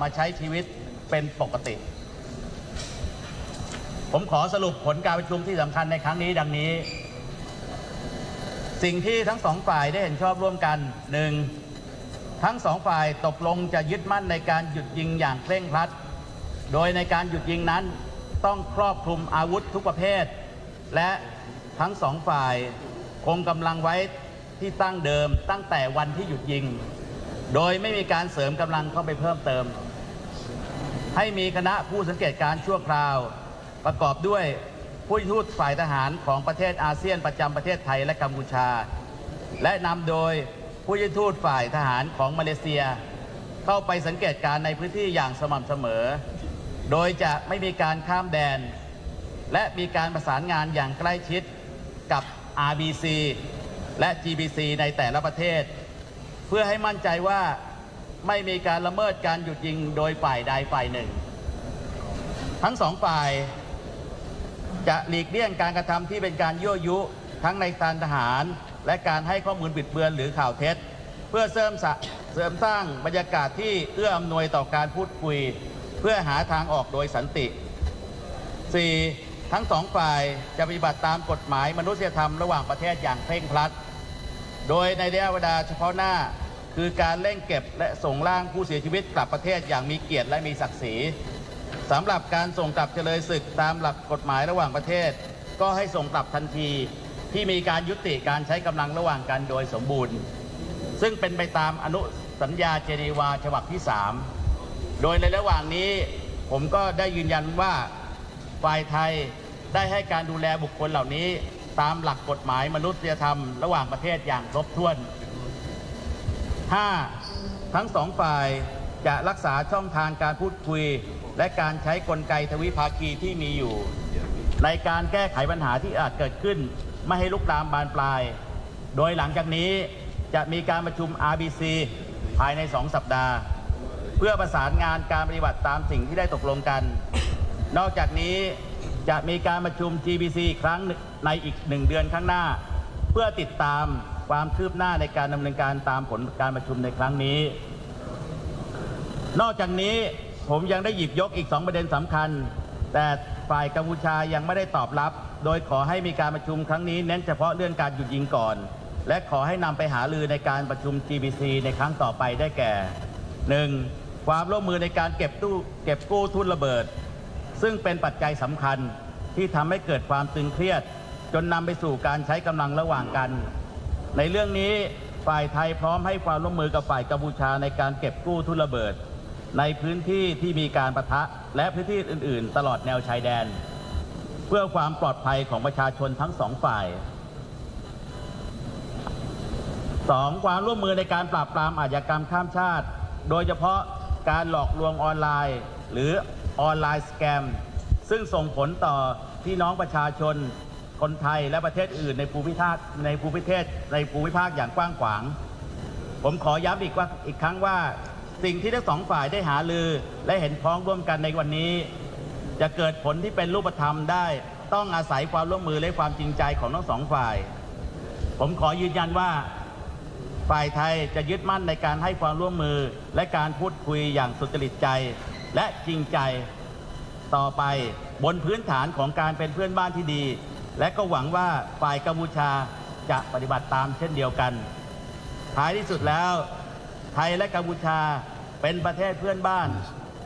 มาใช้ชีวิตเป็นปกติผมขอสรุปผลการประชุมที่สำคัญในครั้งนี้ดังนี้สิ่งที่ทั้งสองฝ่ายได้เห็นชอบร่วมกัน 1. ทั้งสองฝ่ายตกลงจะยึดมั่นในการหยุดยิงอย่างเคร่งครัดโดยในการหยุดยิงนั้นต้องครอบคลุมอาวุธทุกประเภทและทั้งสองฝ่ายคงกำลังไว้ที่ตั้งเดิมตั้งแต่วันที่หยุดยิงโดยไม่มีการเสริมกำลังเข้าไปเพิ่มเติมให้มีคณะผู้สังเกตการณ์ชั่วคราวประกอบด้วยผู้ทูตฝ่ายทหารของประเทศอาเซียนประจำประเทศไทยและกัมพูชาและนำโดยผู้ทูตฝ่ายทหารของมาเลเซียเข้าไปสังเกตการณ์ในพื้นที่อย่างสม่ำเสมอโดยจะไม่มีการข้ามแดนและมีการประสานงานอย่างใกล้ชิดกับ RBC และ GBC ในแต่ละประเทศเพื่อให้มั่นใจว่าไม่มีการละเมิดการหยุดยิงโดยฝ่ายใดฝ่ายหนึ่งทั้งสองฝ่ายจะหลีกเลี่ยงการกระทำที่เป็นการยั่วยุทั้งในทางทหารและการให้ข้อมูลบิดเบือนหรือข่าวเท็จเพื่อเสริมสร้างบรรยากาศที่เอื้ออำนวยต่อการพูดคุยเพื่อหาทางออกโดยสันติ 4. ทั้งสองฝ่ายจะปฏิบัติตามกฎหมายมนุษยธรรมระหว่างประเทศอย่างเคร่งครัดโดยในระยะเวลาเฉพาะหน้าคือการเร่งเก็บและส่งร่างผู้เสียชีวิตกลับประเทศอย่างมีเกียรติและมีศักดิ์ศรีสำหรับการส่งกลับเฉลยศึกตามหลักกฎหมายระหว่างประเทศก็ให้ส่งกลับทันทีที่มีการยุติการใช้กำลังระหว่างกันโดยสมบูรณ์ซึ่งเป็นไปตามอนุสัญญาเจนีวาฉบับที่ 3โดยในระหว่างนี้ผมก็ได้ยืนยันว่าฝ่ายไทยได้ให้การดูแลบุคคลเหล่านี้ตามหลักกฎหมายมนุษยธรรมระหว่างประเทศอย่างครบถ้วน 5. ทั้งสองฝ่ายจะรักษาช่องทางการพูดคุยและการใช้กลไกทวิภาคีที่มีอยู่ในการแก้ไขปัญหาที่อาจเกิดขึ้นไม่ให้ลุกลามบานปลายโดยหลังจากนี้จะมีการประชุม RBC ภายใน2 สัปดาห์เพื่อประสานงานการปฏิบัติตามสิ่งที่ได้ตกลงกันนอกจากนี้จะมีการประชุม GBC อีกครั้งในอีก1 เดือนข้างหน้าเพื่อติดตามความคืบหน้าในการดำเนินการตามผลการประชุมในครั้งนี้นอกจากนี้ผมยังได้หยิบยกอีก2 ประเด็นสำคัญแต่ฝ่ายกัมพูชายังไม่ได้ตอบรับโดยขอให้มีการประชุมครั้งนี้เน้นเฉพาะเรื่องการหยุดยิงก่อนและขอให้นำไปหารือในการประชุม GBC ในครั้งต่อไปได้แก่ 1. ความร่วมมือในการเก็บกู้ทุ่นระเบิดซึ่งเป็นปัจจัยสำคัญที่ทำให้เกิดความตึงเครียดจนนำไปสู่การใช้กำลังระหว่างกันในเรื่องนี้ฝ่ายไทยพร้อมให้ความร่วมมือกับฝ่ายกัมพูชาในการเก็บกู้ทุ่นระเบิดในพื้นที่ที่มีการปะทะและพื้นที่อื่นๆตลอดแนวชายแดนเพื่อความปลอดภัยของประชาชนทั้ง2 ฝ่าย 2. ความร่วมมือในการปราบปรามอาชญากรรมข้ามชาติโดยเฉพาะการหลอกลวงออนไลน์หรือออนไลน์สแกมซึ่งส่งผลต่อพี่น้องประชาชนคนไทยและประเทศอื่นในภูมิภาคอย่างกว้างขวางผมขอย้ำอีกครั้งว่าสิ่งที่ทั้ง2 ฝ่ายได้หารือและเห็นพ้องร่วมกันในวันนี้จะเกิดผลที่เป็นรูปธรรมได้ต้องอาศัยความร่วมมือและความจริงใจของทั้ง2 ฝ่ายผมขอยืนยันว่าฝ่ายไทยจะยึดมั่นในการให้ความร่วมมือและการพูดคุยอย่างสุจริตใจและจริงใจต่อไปบนพื้นฐานของการเป็นเพื่อนบ้านที่ดีและก็หวังว่าฝ่ายกัมพูชาจะปฏิบัติตามเช่นเดียวกันท้ายที่สุดแล้วไทยและกัมพูชาเป็นประเทศเพื่อนบ้าน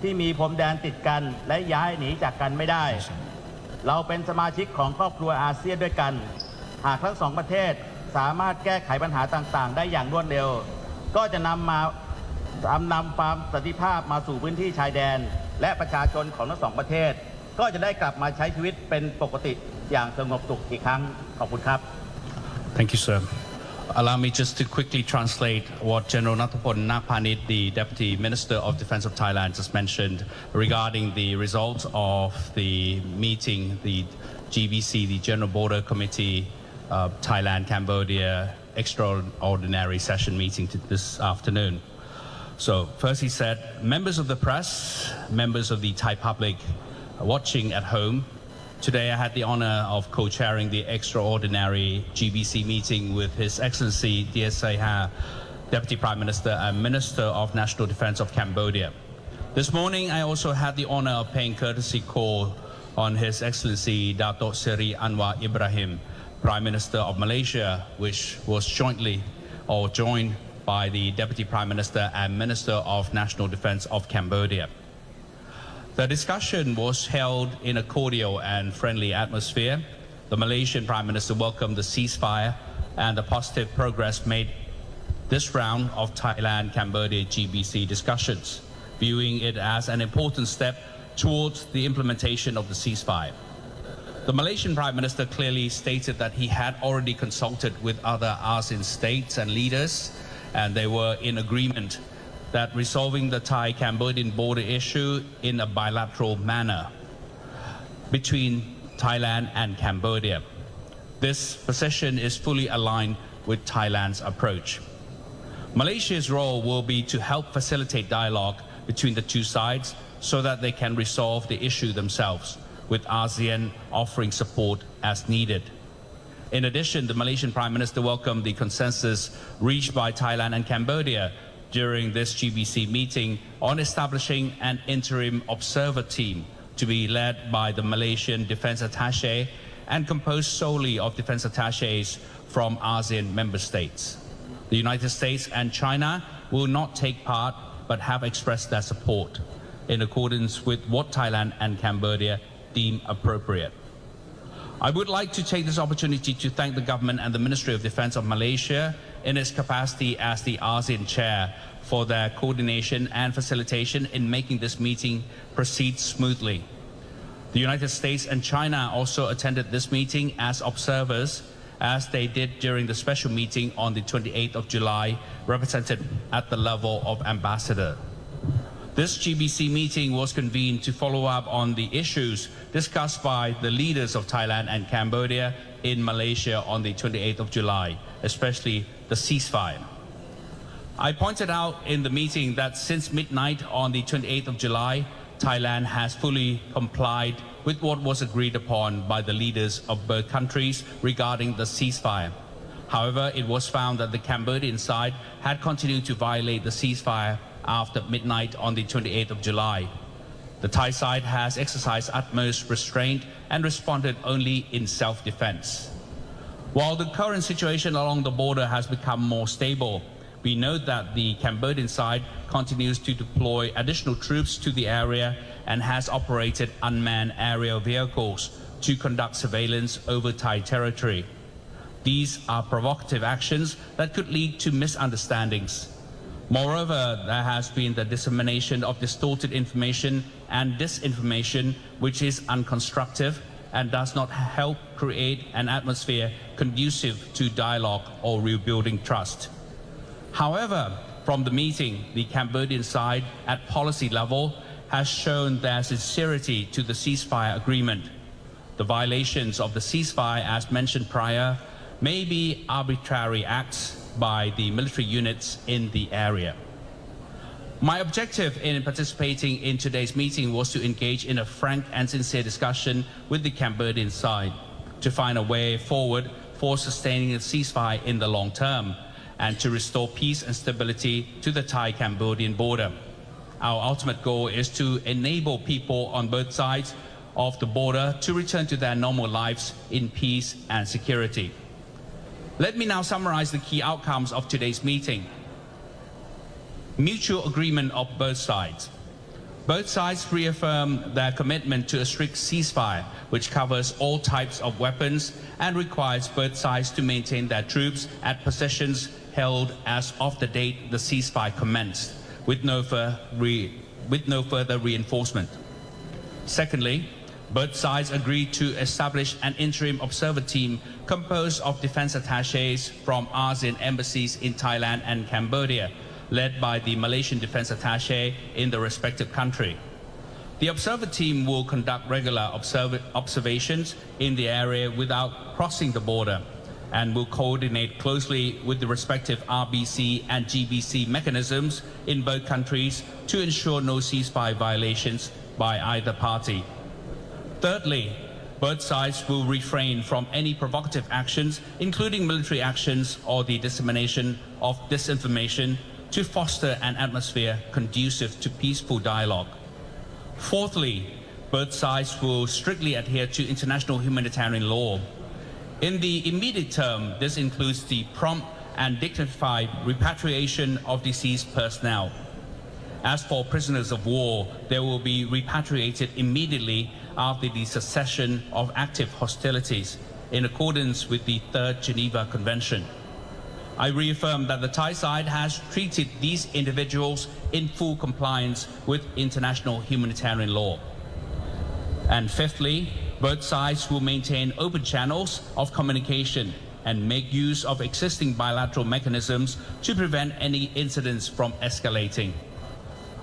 ที่มีพรมแดนติดกันและย้ายหนีจากกันไม่ได้เราเป็นสมาชิกของครอบครัวอาเซียนด้วยกันหากทั้ง2 ประเทศสามารถแก้ไขปัญหาต่างๆได้อย่างรวดเร็วก็จะนำความสันติภาพมาสู่พื้นที่ชายแดนและประชาชนของทั้ง2 ประเทศก็จะได้กลับมาใช้ชีวิตเป็นปกติอย่างสงบสุขอีกครั้งขอบคุณครับ Thank you, sir. Allow me just to quickly translate what General Nathapon Napanit, the Deputy Minister of Defence of Thailand, just mentioned regarding the results of the meeting, the GBC, the General Border Committee, Thailand-Cambodia extraordinary session meeting this afternoon. So first he said, members of the press, members of the Thai public watching at home, today I had the honor of co-chairing the extraordinary GBC meeting with His Excellency D.S. Ceasefire, Deputy Prime Minister and Minister of National Defense of Cambodia. This morning, I also had the honor of paying courtesy call on His Excellency Dato' Seri Anwar Ibrahim, Prime Minister of Malaysia, which was joined by the Deputy Prime Minister and Minister of National Defence of Cambodia. The discussion was held in a cordial and friendly atmosphere. The Malaysian Prime Minister welcomed the ceasefire and the positive progress made this round of Thailand-Cambodia GBC discussions, viewing it as an important step towards the implementation of the ceasefire. The Malaysian Prime Minister clearly stated that he had already consulted with other ASEAN states and leaders, and they were in agreement that resolving the Thai-Cambodian border issue in a bilateral manner between Thailand and Cambodia. This position is fully aligned with Thailand's approach. Malaysia's role will be to help facilitate dialogue between the two sides so that they can resolve the issue themselves, with ASEAN offering support as needed. In addition, the Malaysian Prime Minister welcomed the consensus reached by Thailand and Cambodia during this GBC meeting on establishing an interim observer team to be led by the Malaysian Defence Attaché and composed solely of defence attaches from ASEAN member states. The United States and China will not take part but have expressed their support in accordance with what Thailand and Cambodia deem appropriate. I would like to take this opportunity to thank the government and the Ministry of Defence of Malaysia in its capacity as the ASEAN chair for their coordination and facilitation in making this meeting proceed smoothly. The United States and China also attended this meeting as observers, as they did during the special meeting on the 28th of July, represented at the level of ambassador. This GBC meeting was convened to follow up on the issues discussed by the leaders of Thailand and Cambodia in Malaysia on the 28th of July, especially the ceasefire. I pointed out in the meeting that since midnight on the 28th of July, Thailand has fully complied with what was agreed upon by the leaders of both countries regarding the ceasefire. However, it was found that the Cambodian side had continued to violate the ceasefire after midnight on the 28th of July. The Thai side has exercised utmost restraint and responded only in self-defense. While the current situation along the border has become more stable, we note that the Cambodian side continues to deploy additional troops to the area and has operated unmanned aerial vehicles to conduct surveillance over Thai territory. These are provocative actions that could lead to misunderstandings. Moreover, there has been the dissemination of distorted information and disinformation, which is unconstructive and does not help create an atmosphere conducive to dialogue or rebuilding trust. However, from the meeting, the Cambodian side at policy level has shown their sincerity to the ceasefire agreement. The violations of the ceasefire, as mentioned prior, may be arbitrary acts by the military units in the area. My objective in participating in today's meeting was to engage in a frank and sincere discussion with the Cambodian side to find a way forward for sustaining the ceasefire in the long term and to restore peace and stability to the Thai-Cambodian border. Our ultimate goal is to enable people on both sides of the border to return to their normal lives in peace and security. Let me now summarize the key outcomes of today's meeting. Mutual agreement of both sides. Both sides reaffirm their commitment to a strict ceasefire, which covers all types of weapons and requires both sides to maintain their troops at positions held as of the date the ceasefire commenced, with no further reinforcement. Secondly, both sides agreed to establish an interim observer team composed of defense attaches from ASEAN embassies in Thailand and Cambodia, led by the Malaysian defense attaché in the respective country. The observer team will conduct regular observations in the area without crossing the border and will coordinate closely with the respective RBC and GBC mechanisms in both countries to ensure no ceasefire violations by either party. Thirdly, both sides will refrain from any provocative actions, including military actions or the dissemination of disinformation, to foster an atmosphere conducive to peaceful dialogue. Fourthly, both sides will strictly adhere to international humanitarian law. In the immediate term, this includes the prompt and dignified repatriation of deceased personnel. As for prisoners of war, they will be repatriated immediately after the cessation of active hostilities in accordance with the Third Geneva Convention. I reaffirm that the Thai side has treated these individuals in full compliance with international humanitarian law. And fifthly, both sides will maintain open channels of communication and make use of existing bilateral mechanisms to prevent any incidents from escalating.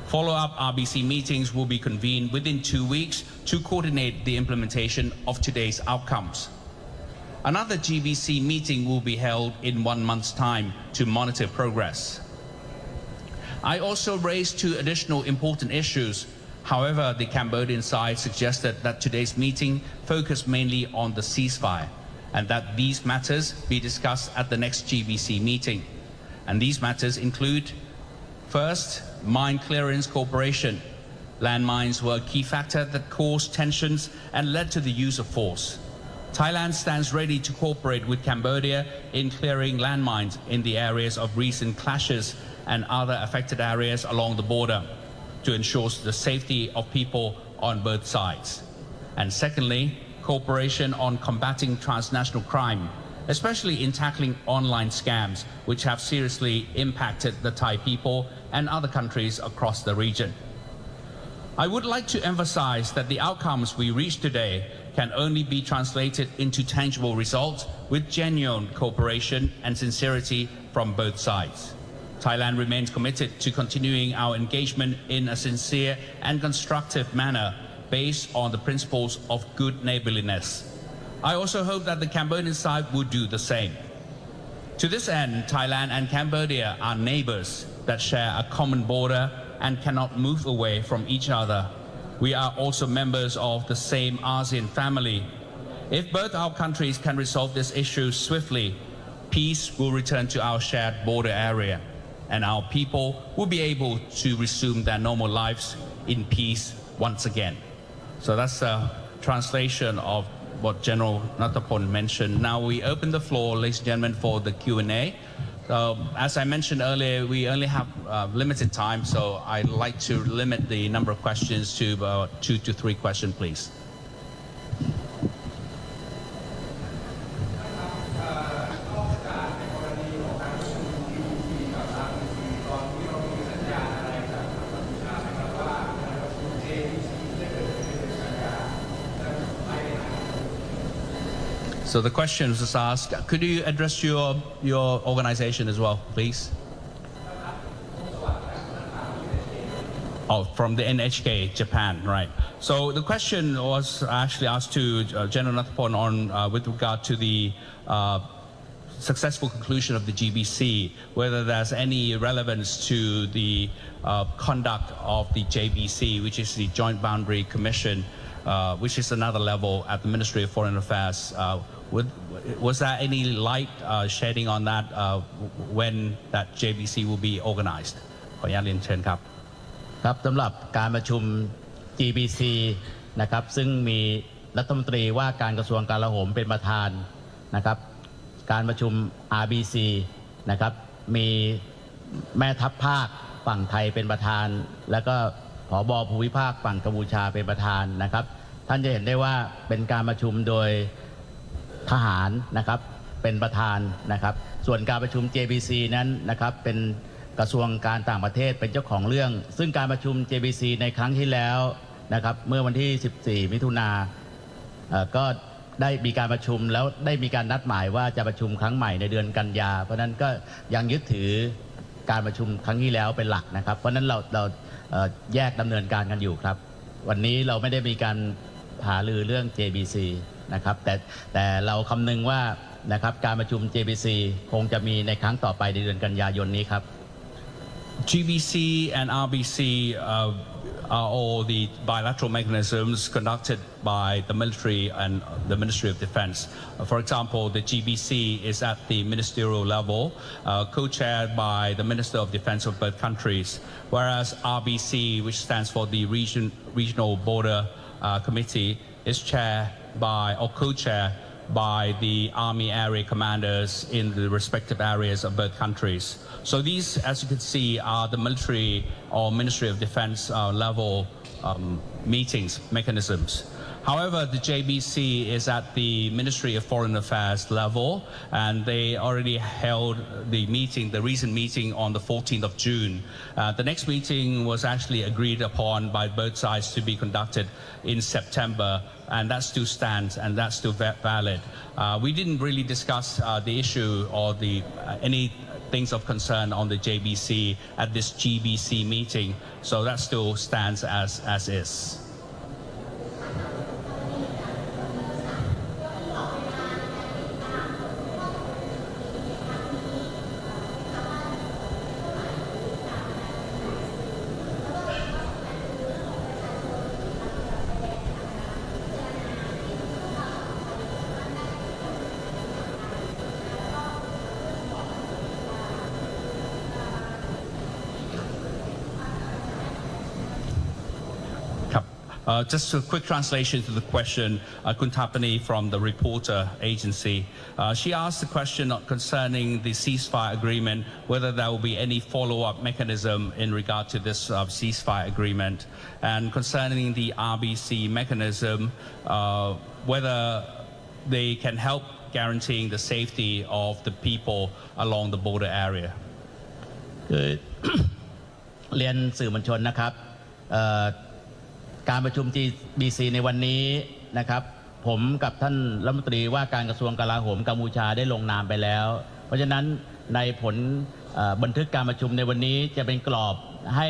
Follow-up RBC meetings will be convened within 2 weeks to coordinate the implementation of today's outcomes. Another GBC meeting will be held in 1 month's time to monitor progress. I also raised 2 additional important issues. However, the Cambodian side suggested that today's meeting focus mainly on the ceasefire and that these matters be discussed at the next GBC meeting. And these matters include, first, mine clearance cooperation. Landmines were a key factor that caused tensions and led to the use of force. Thailand stands ready to cooperate with Cambodia in clearing landmines in the areas of recent clashes and other affected areas along the border to ensure the safety of people on both sides. And secondly, cooperation on combating transnational crime, especially in tackling online scams, which have seriously impacted the Thai people and other countries across the region. I would like to emphasize that the outcomes we reach today can only be translated into tangible results with genuine cooperation and sincerity from both sides. Thailand remains committed to continuing our engagement in a sincere and constructive manner based on the principles of good neighborliness. I also hope that the Cambodian side will do the same. To this end, Thailand and Cambodia are neighbors that share a common border and cannot move away from each other. We are also members of the same ASEAN family. If both our countries can resolve this issue swiftly, peace will return to our shared border area, and our people will be able to resume their normal lives in peace once again. So that's a translation of what General Nattapon mentioned. Now we open the floor, ladies and gentlemen, for the Q&A. As I mentioned earlier, we only have limited time, so I'd like to limit the number of questions to about 2 to 3 questions, please. So the question was asked, could you address your organization as well, please? Oh, from the NHK, Japan, right. So the question was actually asked to General Nattapon on with regard to the successful conclusion of the GBC, whether there's any relevance to the conduct of the JBC, which is the Joint Boundary Commission, which is another level at the Ministry of Foreign Affairs. Was there any light shedding on that when that JBC will be organized? ขออนุญาตเรียนเชิญครับ ครับสำหรับการประชุม GBC นะครับซึ่งมีรัฐมนตรีว่าการกระทรวงกลาโหมเป็นประธานนะครับการประชุม RBC นะครับมีแม่ทัพภาคฝั่งไทยเป็นประธานแล้วก็ผบ.ภูมิภาคฝั่งกัมพูชาเป็นประธานนะครับท่านจะเห็นได้ว่าเป็นการประชุมโดยทหารนะครับเป็นประธานนะครับส่วนการประชุม JBC นั้นนะครับเป็นกระทรวงการต่างประเทศเป็นเจ้าของเรื่องซึ่งการประชุม JBC ในครั้งที่แล้วนะครับเมื่อวันที่14มิถุนายนก็ได้มีการประชุมแล้วได้มีการนัดหมายว่าจะประชุมครั้งใหม่ในเดือนกันยาเพราะนั้นก็ยังยึดถือการประชุมครั้งที่แล้วเป็นหลักนะครับเพราะนั้นเราแยกดำเนินการกันอยู่ครับวันนี้เราไม่ได้มีการหารือเรื่อง JBC นะครับแต่เราคำนึงว่านะครับการประชุม JBC คงจะมีในครั้งต่อไปในเดือนกันยายนนี้ครับ GBC and RBC or the bilateral mechanisms conducted by the military and the Ministry of Defense. For example, the GBC is at the ministerial level, co-chaired by the Minister of Defense of both countries, whereas RBC, which stands for the Regional Border Committee, is chaired by or co-chaired by the Army area commanders in the respective areas of both countries. So these, as you can see, are the military or Ministry of Defense level meetings, mechanisms. However, the JBC is at the Ministry of Foreign Affairs level, and they already held the meeting, the recent meeting on the 14th of June. The next meeting was actually agreed upon by both sides to be conducted in September, and that still stands and that's still valid. We didn't really discuss the issue or any things of concern on the JBC at this GBC meeting, so that still stands as is. Just a quick translation to the question, Kuntapani from the reporter agency. She asked the question concerning the ceasefire agreement, whether there will be any follow-up mechanism in regard to this ceasefire agreement, and concerning the RBC mechanism, whether they can help guaranteeing the safety of the people along the border area. เรียนสื่อมวลชนนะครับการประชุม GBC ในวันนี้นะครับผมกับท่านรัฐมนตรีว่าการกระทรวงกลาโหมกัมพูชาได้ลงนามไปแล้วเพราะฉะนั้นในผลบันทึกการประชุมในวันนี้จะเป็นกรอบให้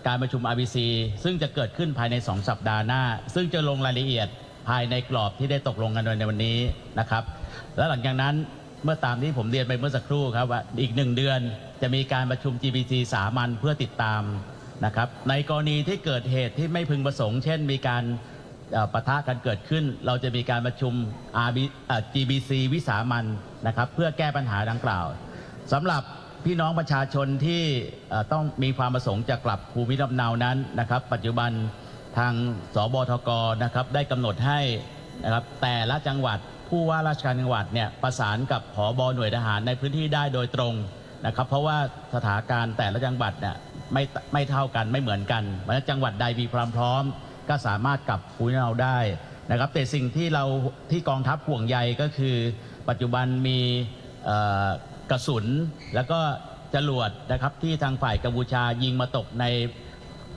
การประชุม RBC ซึ่งจะเกิดขึ้นภายใน2สัปดาห์หน้าซึ่งจะลงรายละเอียดภายในกรอบที่ได้ตกลงกันในวันนี้นะครับและหลังจากนั้นเมื่อตามที่ผมเรียนไปเมื่อสักครู่ครับว่าอีก1 เดือนจะมีการประชุม GBC สามัญเพื่อติดตามนะครับในกรณีที่เกิดเหตุที่ไม่พึงประสงค์เช่นมีการปะทะกันเกิดขึ้นเราจะมีการประชุม GBC วิสามัญนะครับเพื่อแก้ปัญหาดังกล่าวสำหรับพี่น้องประชาชนที่ต้องมีความประสงค์จะกลับภูมิลำเนานั้นนะครับปัจจุบันทางสบทกนะครับได้กำหนดให้นะครับแต่ละจังหวัดผู้ว่าราชการจังหวัดเนี่ยประสานกับผบ.หน่วยทหารในพื้นที่ได้โดยตรงนะครับเพราะว่าสถานการณ์แต่ละจังหวัดเนี่ยไม่เท่ากันไม่เหมือนกันเพราะฉะนั้นจังหวัดใดมีความพร้อมก็สามารถกลับภูมิลำเนาได้นะครับแต่สิ่งที่กองทัพห่วงใยก็คือปัจจุบันมีกระสุนแล้วก็จรวดนะครับที่ทางฝ่ายกัมพูชายิงมาตกใน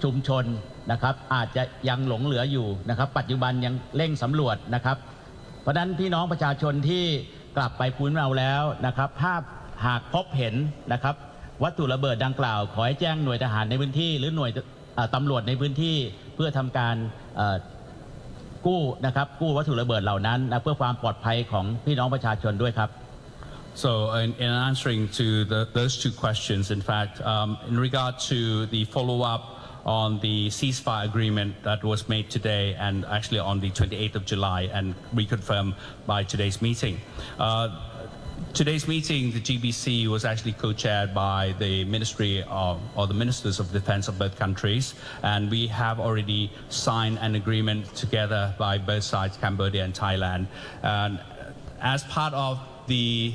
ชุมชนนะครับอาจจะยังหลงเหลืออยู่นะครับปัจจุบันยังเร่งสำรวจนะครับเพราะฉะนั้นพี่น้องประชาชนที่กลับไปภูมิลำเนาแล้วนะครับหากพบเห็นนะครับวัตถุระเบิดดังกล่าวขอให้แจ้งหน่วยทหารในพื้นที่หรือหน่วยตำรวจในพื้นที่เพื่อทำการกู้นะครับกู้วัตถุระเบิดเหล่านั้นเพื่อความปลอดภัยของพี่น้องประชาชนด้วยครับ So in answering to those two questions, in fact, in regard to the follow-up on the ceasefire agreement that was made today and actually on the 28th of July and reconfirmed by today's meeting. Today's meeting, the GBC was actually co-chaired by the Ministry or the Ministers of Defense of both countries, and we have already signed an agreement together by both sides, Cambodia and Thailand. And as part of the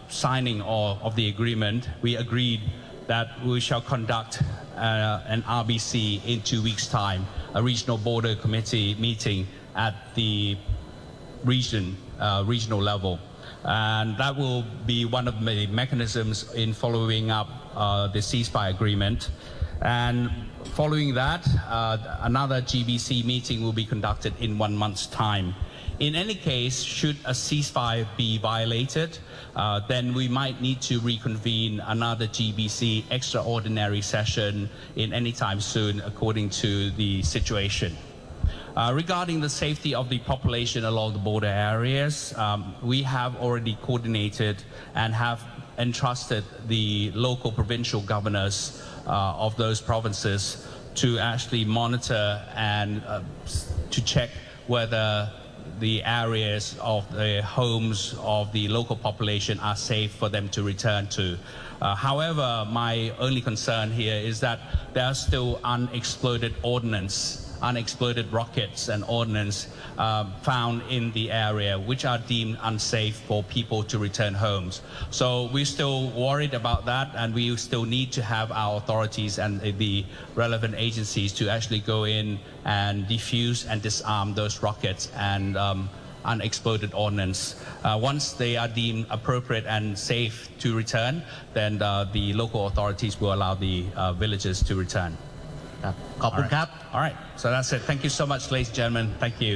signing of the agreement, we agreed that we shall conduct an RBC in 2 weeks' time, a regional border committee meeting at the regional level. And that will be one of the mechanisms in following up the ceasefire agreement. And following that, another GBC meeting will be conducted in 1 month's time. In any case, should a ceasefire be violated, then we might need to reconvene another GBC extraordinary session in any time soon according to the situation. Regarding the safety of the population along the border areas, we have already coordinated and have entrusted the local provincial governors of those provinces to actually monitor and to check whether the areas of the homes of the local population are safe for them to return to. However, my only concern here is that there are still unexploded ordnance, unexploded rockets and ordnance found in the area which are deemed unsafe for people to return homes. So we're still worried about that, and we still need to have our authorities and the relevant agencies to actually go in and defuse and disarm those rockets and unexploded ordnance. Once they are deemed appropriate and safe to return, then the local authorities will allow the villagers to return. ขอบคุณครับ All right, so that's it. Thank you so much, ladies and gentlemen. Thank you.